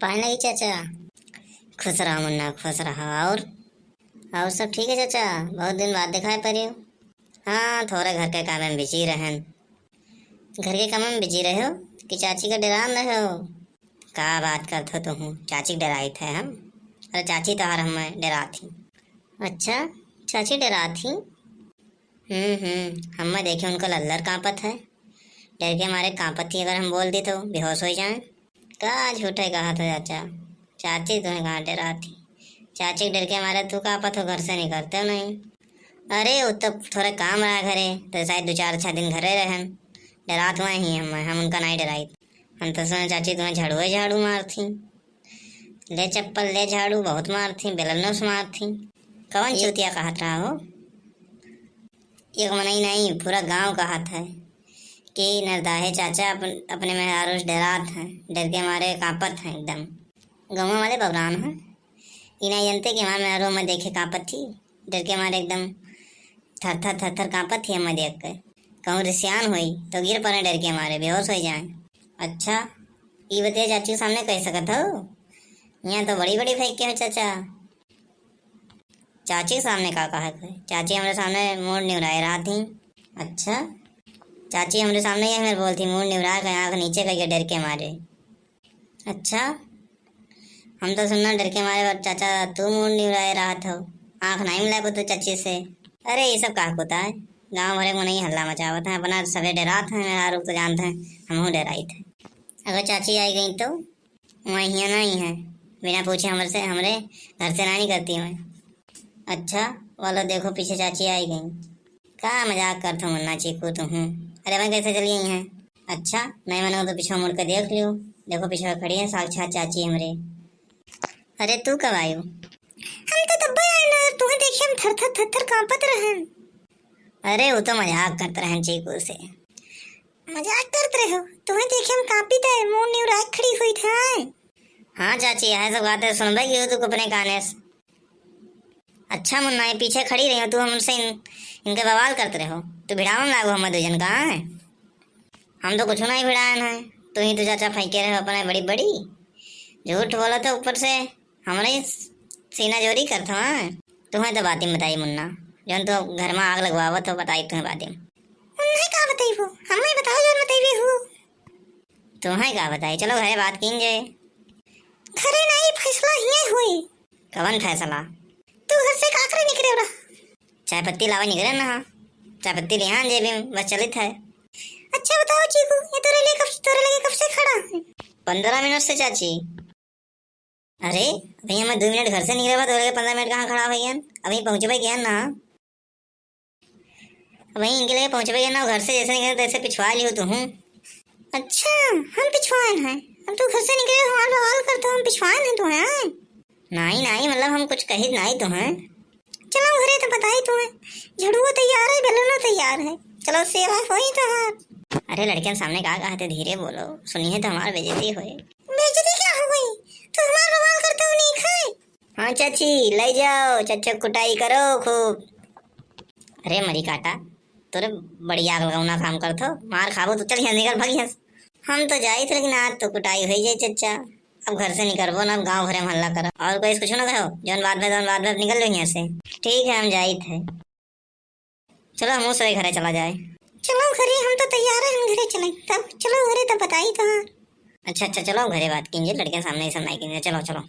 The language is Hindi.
पानी लगी चाचा। खुश रहा मुन्ना, खुश रहा। और सब ठीक है चाचा? बहुत दिन बाद दिखाई पड़ी हो। हाँ, थोड़े घर के काम में बिजी रहन। घर के काम में बिजी रहे हो कि चाची का डरान रहे हो? का बात करते हो तुम? चाची डराई थे हम? अरे चाची तो हर हमें डरा थी। अच्छा, चाची डरा थी? हमें देखे उनको लल्लर कांपत है। डर के मारे कांपत थी, अगर हम बोल दी तो बेहोश हो जाए। का झूठे कहा था चाचा? चाची तुम्हें कहाँ डरा थी? चाची डर के मारे तू कांपत हो, घर से निकलते हो नहीं। अरे वो तो थोड़ा काम रहा घरे, तो शायद 2-4 दिन घरे रहन। डरात हुआ ही हम उनका नहीं डराई। हम तो सुने चाची तुम्हें झाड़ू मार थी। ले चप्पल ले झाड़ू बहुत मार थी, बेलनो से मार थी। कौन चूतिया कहत रहा हो? एक मनई नहीं, पूरा गांव कहत है कि नरदाहे चाचा अपने मेहरारू से डरात हैं, डर के मारे कांपत हैं एकदम। गाँव वाले बबरान हैं, इना जानते कि हमारे मेहरारू में देखे कांपत थी, डर के मारे एकदम थर थर कांपत थी हमें देख कर। कहूँ रिसियान हुई तो गिर पड़े डर के मारे, बेहोश हो जाए। अच्छा, ये बतिया चाची के सामने कह सकत हो? यहाँ तो बड़ी बड़ी फेंक के हो चाचा। चाची के सामने का कहा है? चाची हमारे सामने मुंह निवराए रहा थी। अच्छा, चाची हमारे सामने ये हमें बोलती मुंह निवरा कर आँख नीचे करके डर के मारे। अच्छा, हम तो सुनना डर के मारे, चाचा तू मुंह निवराए रहा था, आँख नहीं मिला तो चाची से। अरे ये सब कहा होता है? गाँव भरे को नहीं हल्ला मचावत है, अपना सभी डरात हैं, मेरा रूप तो जानते हैं, हम डराई थे। अगर चाची आई गई तो वहाँ यहाँ नहीं है, बिना पूछे हमसे हमरे घर से ना नहीं करती मैं। अच्छा, वालो देखो पीछे चाची आई गई। का मजाक करता हूँ मुन्ना चीकू तुम? अरे मैं कैसे चली गई हैं? अच्छा, नहीं मानो तो पीछे मुड़ कर देख लियो, देखो पीछे खड़ी है साक्षात चाची हमरे। अरे तू कब आई हो? हम तो तब आए ना, तुम्हें देखे हम थर थर कांपत रहन। अरे वो तो मजाक करते रहन चीकू से। मजाक करते रहे हो? तुम्हें देखे हम कांपी थे, मुंह निवराए खड़ी हुई थे। हाँ चाची, यह सब बातें सुन भाई तू अपने काने से। अच्छा मुन्ना, ये पीछे खड़ी रही हो तू, हमसे इनके बवाल करते रहो, तो भिड़ावन लागो हम दुजन कहाँ है? हम तो कुछ नहीं भिड़ान है, तू ही तो चाचा फेंके रहे अपने बड़ी बड़ी। झूठ बोलो तो ऊपर से हमारे सीना जोरी करता है। तुम्हें तो बातें बताई मुन्ना, जौन तो घर में आग लगवावा तो बताई तुम्हें बातें। उन्हें क्या बताई वो? हमें बताओ जो बताई हो। तुम्हें क्या बताई? चलो घरे बात कीन जाए। घरे नहीं, फैसला ये हुई। कवन फैसला? तू घर से काकरे निकले हो रहा? चाय पत्ती लावा निकले ना। चाय पत्ती ले आन जेबी में, बस चलित है। अच्छा बताओ चीकू, ये तोरे लगे कब से खड़ा है? 15 मिनट से चाची। अरे भैया मैं 2 मिनट घर से निकले, तोरे 15 मिनट कहाँ खड़ा भैया? अभी पहुँचे गया ना, वहीं इनके लिए पहुँचे गया ना, घर से जैसे निकले तैसे पिछवा लियो तू। अच्छा, हम पिछवान हैं? हम तो घर से निकले हमारा सवाल करते हम पिछवान हैं तुम्हें? नहीं मतलब हम कुछ कही नहीं तुम्हें। चलो घरे तो बताई तुम्हें, झड़ुआ तैयार है, बेलनो तैयार है, चलो सेवा होई तो हाथ। अरे लड़कियां सामने कहा थे, धीरे बोलो, सुनिए तो हमारी बेइज्जती होए। बेइज्जती क्या हो गई? तो हमारा बवाल करते हो नहीं खाए? हाँ चाची ले जाओ, चच्चा कुटाई करो खूब। अरे मरी काटा, तोरे बड़ी आग लगाना काम करतो, मार खाबो तो चल यहाँ निकल भागी। हम तो जाई थे, लेकिन आज तो कुटाई हो जाए चच्चा। अब घर से निकलबो ना, गांव भरे में हल्ला करो और कोई कुछ ना कहो, जौन बाद में निकल लो यहाँ से। ठीक है हम जाई थे, चलो हम उस घरे चला जाए। चलो घरे, हम तो तैयार है, हम घरे चले तब। चलो घरे तब बताई तो। अच्छा चलो घरे बात कीजिए, लड़कियां सामने सब नहीं कीजिए, चलो।